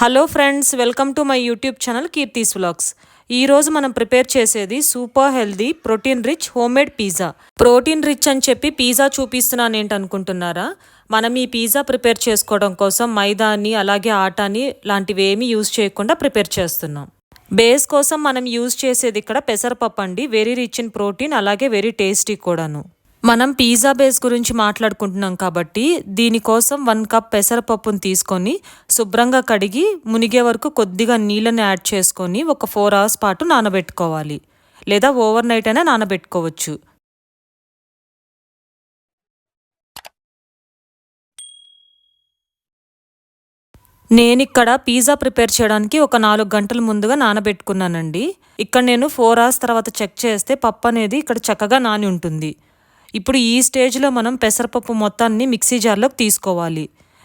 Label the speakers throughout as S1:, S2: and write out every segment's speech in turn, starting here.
S1: Hello friends, welcome to my YouTube channel Keerthi's vlogs. ఈరోజు మనం prepare చేసేది super healthy protein rich homemade pizza. Protein rich అని చెప్పి pizza చూపిస్తున్నాను ఏంటనుకుంటున్నారా? మనం ఈ పిజ్జా ప్రిపేర్ చేసుకోవడం కోసం మైదాని అలాగే ఆటాని లాంటివి ఏమీ యూజ్ చేయకుండా ప్రిపేర్ చేస్తున్నాం. బేస్ కోసం మనం యూజ్ చేసేది ఇక్కడ పెసరపప్పు అండి. వెరీ రిచ్ ఇన్ ప్రోటీన్, అలాగే వెరీ టేస్టీ కూడాను. మనం పిజ్జా బేస్ గురించి మాట్లాడుకుంటున్నాం కాబట్టి దీనికోసం 1 కప్ పెసరపప్పును తీసుకొని శుభ్రంగా కడిగి మునిగే వరకు కొద్దిగా నీళ్ళని యాడ్ చేసుకొని ఒక 4 అవర్స్ పాటు నానబెట్టుకోవాలి, లేదా ఓవర్ నైట్ అయినా నానబెట్టుకోవచ్చు. నేను ఇక్కడ పిజ్జా ప్రిపేర్ చేయడానికి ఒక 4 గంటల ముందుగా నానబెట్టుకున్నానండి. ఇక్కడ నేను 4 అవర్స్ తర్వాత చెక్ చేస్తే పప్పు అనేది ఇక్కడ చక్కగా నాని ఉంటుంది. ఇప్పుడు ఈ స్టేజ్లో మనం పెసరపప్పు మొత్తాన్ని మిక్సీ జార్లోకి తీసుకోవాలి.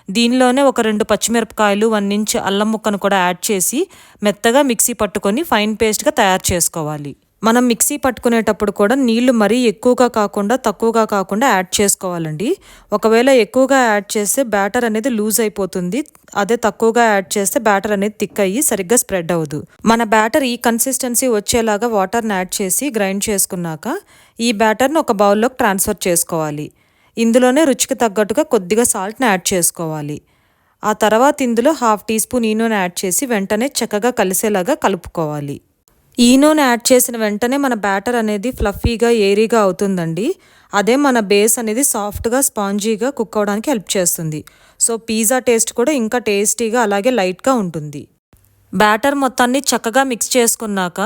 S1: దీనిలోనే ఒక 2 పచ్చిమిరపకాయలు, 1 ఇంచ్ అల్లం ముక్కను కూడా యాడ్ చేసి మెత్తగా మిక్సీ పట్టుకొని ఫైన్ పేస్ట్గా తయారు చేసుకోవాలి. మనం మిక్సీ పట్టుకునేటప్పుడు కూడా నీళ్లు మరీ ఎక్కువగా కాకుండా తక్కువగా కాకుండా యాడ్ చేసుకోవాలండి. ఒకవేళ ఎక్కువగా యాడ్ చేస్తే బ్యాటర్ అనేది లూజ్ అయిపోతుంది. అదే తక్కువగా యాడ్ చేస్తే బ్యాటర్ అనేది థిక్ అయ్యి సరిగ్గా స్ప్రెడ్ అవ్వదు. మన బ్యాటర్ ఈ కన్సిస్టెన్సీ వచ్చేలాగా వాటర్ని యాడ్ చేసి గ్రైండ్ చేసుకున్నాక ఈ బ్యాటర్ని ఒక బౌల్లోకి ట్రాన్స్ఫర్ చేసుకోవాలి. ఇందులోనే రుచికి తగ్గట్టుగా కొద్దిగా సాల్ట్ని యాడ్ చేసుకోవాలి. ఆ తర్వాత ఇందులో 1/2 టీ స్పూన్ ఈనోని యాడ్ చేసి వెంటనే చక్కగా కలిసేలాగా కలుపుకోవాలి. ఈనోని యాడ్ చేసిన వెంటనే మన బ్యాటర్ అనేది ఫ్లఫీగా ఏరీగా అవుతుందండి. అదే మన బేస్ అనేది సాఫ్ట్గా స్పాంజీగా కుక్ అవడానికి హెల్ప్ చేస్తుంది. సో పిజ్జా టేస్ట్ కూడా ఇంకా టేస్టీగా అలాగే లైట్గా ఉంటుంది. బ్యాటర్ మొత్తాన్ని చక్కగా మిక్స్ చేసుకున్నాక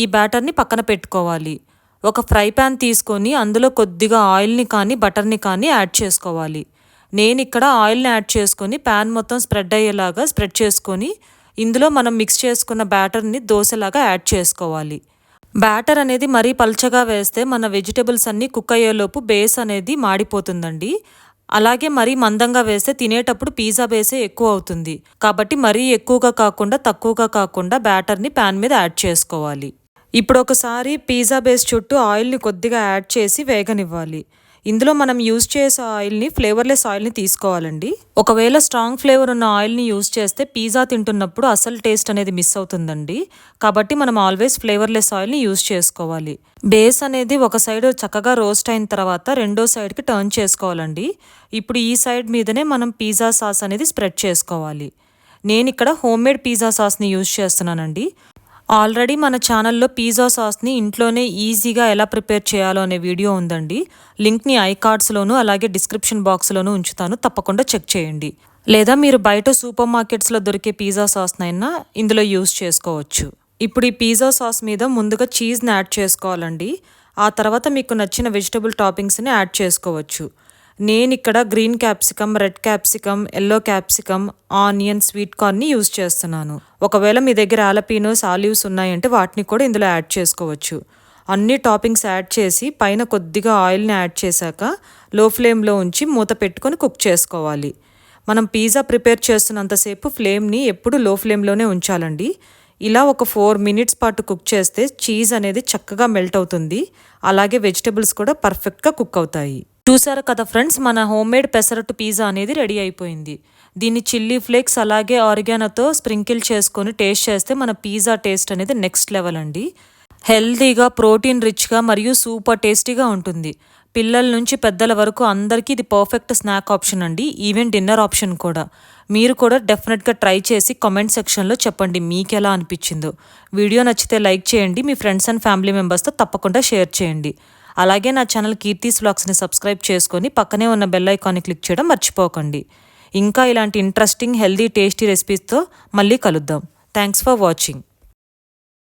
S1: ఈ బ్యాటర్ని పక్కన పెట్టుకోవాలి. ఒక ఫ్రై ప్యాన్ తీసుకొని అందులో కొద్దిగా ఆయిల్ని కానీ బటర్ని కానీ యాడ్ చేసుకోవాలి. నేను ఇక్కడ ఆయిల్ని యాడ్ చేసుకొని ప్యాన్ మొత్తం స్ప్రెడ్ అయ్యేలాగా స్ప్రెడ్ చేసుకొని ఇందులో మనం మిక్స్ చేసుకున్న బ్యాటర్ని దోశలాగా యాడ్ చేసుకోవాలి. బ్యాటర్ అనేది మరీ పల్చగా వేస్తే మన వెజిటేబుల్స్ అన్నీ కుక్ అయ్యేలోపు బేస్ అనేది మాడిపోతుందండి. అలాగే మరీ మందంగా వేస్తే తినేటప్పుడు పిజ్జా బేసే ఎక్కువ అవుతుంది. కాబట్టి మరీ ఎక్కువగా కాకుండా తక్కువగా కాకుండా బ్యాటర్ని ప్యాన్ మీద యాడ్ చేసుకోవాలి. ఇప్పుడు ఒకసారి పిజ్జా బేస్ చుట్టూ ఆయిల్ని కొద్దిగా యాడ్ చేసి వేగనివ్వాలి. ఇందులో మనం యూజ్ చేసే ఆయిల్ని ఫ్లేవర్లెస్ ఆయిల్ని తీసుకోవాలండి. ఒకవేళ స్ట్రాంగ్ ఫ్లేవర్ ఉన్న ఆయిల్ని యూజ్ చేస్తే పిజ్జా తింటున్నప్పుడు అసలు టేస్ట్ అనేది మిస్ అవుతుందండి. కాబట్టి మనం ఆల్వేస్ ఫ్లేవర్లెస్ ఆయిల్ని యూజ్ చేసుకోవాలి. బేస్ అనేది ఒక సైడ్ చక్కగా రోస్ట్ అయిన తర్వాత రెండో సైడ్కి టర్న్ చేసుకోవాలండి. ఇప్పుడు ఈ సైడ్ మీదనే మనం పిజ్జా సాస్ అనేది స్ప్రెడ్ చేసుకోవాలి. నేను ఇక్కడ హోమ్మేడ్ పిజ్జా సాస్ని యూజ్ చేస్తున్నానండి. ఆల్రెడీ మన ఛానల్లో పిజ్జా సాస్ని ఇంట్లోనే ఈజీగా ఎలా ప్రిపేర్ చేయాలో అనే వీడియో ఉందండి. లింక్ని ఐకార్డ్స్లోను అలాగే డిస్క్రిప్షన్ బాక్స్లోనూ ఉంచుతాను, తప్పకుండా చెక్ చేయండి. లేదా మీరు బయట సూపర్ మార్కెట్స్లో దొరికే పిజ్జా సాస్నైనా ఇందులో యూజ్ చేసుకోవచ్చు. ఇప్పుడు ఈ పిజ్జా సాస్ మీద ముందుగా చీజ్ని యాడ్ చేసుకోవాలండి. ఆ తర్వాత మీకు నచ్చిన వెజిటబుల్ టాపింగ్స్ని యాడ్ చేసుకోవచ్చు. నేను ఇక్కడ green capsicum, red capsicum, yellow capsicum, onion, sweet కార్న్ని యూజ్ చేస్తున్నాను. ఒకవేళ మీ దగ్గర ఆలపీనోస్, ఆలివ్స్ ఉన్నాయంటే వాటిని కూడా ఇందులో యాడ్ చేసుకోవచ్చు. అన్ని టాపింగ్స్ యాడ్ చేసి పైన కొద్దిగా ఆయిల్ని యాడ్ చేశాక లో ఫ్లేమ్లో ఉంచి మూత పెట్టుకొని కుక్ చేసుకోవాలి. మనం పిజ్జా ప్రిపేర్ చేస్తున్నంతసేపు ఫ్లేమ్ని ఎప్పుడు లో ఫ్లేమ్లోనే ఉంచాలండి. ఇలా ఒక 4 మినిట్స్ పాటు కుక్ చేస్తే చీజ్ అనేది చక్కగా మెల్ట్ అవుతుంది. అలాగే వెజిటబుల్స్ కూడా పర్ఫెక్ట్గా కుక్ అవుతాయి. చూసారు కదా ఫ్రెండ్స్, మన హోమ్మేడ్ పెసరట్టు పిజ్జా అనేది రెడీ అయిపోయింది. దీన్ని చిల్లీ ఫ్లేక్స్ అలాగే ఆరిగానోతో స్ప్రింకిల్ చేసుకొని టేస్ట్ చేస్తే మన పిజ్జా టేస్ట్ అనేది నెక్స్ట్ లెవెల్ అండి. హెల్తీగా, ప్రోటీన్ రిచ్గా మరియు సూపర్ టేస్టీగా ఉంటుంది. పిల్లల నుంచి పెద్దల వరకు అందరికీ ఇది పర్ఫెక్ట్ స్నాక్ ఆప్షన్ అండి, ఈవెన్ డిన్నర్ ఆప్షన్ కూడా. మీరు కూడా డెఫినెట్గా ట్రై చేసి కామెంట్ సెక్షన్లో చెప్పండి మీకు ఎలా అనిపించిందో. వీడియో నచ్చితే లైక్ చేయండి, మీ ఫ్రెండ్స్ అండ్ ఫ్యామిలీ మెంబర్స్తో తప్పకుండా షేర్ చేయండి. అలాగే నా ఛానల్ కీర్తీస్ వ్లాగ్స్ని సబ్స్క్రైబ్ చేసుకొని పక్కనే ఉన్న బెల్ ఐకాన్ని క్లిక్ చేయడం మర్చిపోకండి. ఇంకా ఇలాంటి ఇంట్రెస్టింగ్, హెల్దీ, టేస్టీ రెసిపీస్తో మళ్ళీ కలుద్దాం. Thanks for watching.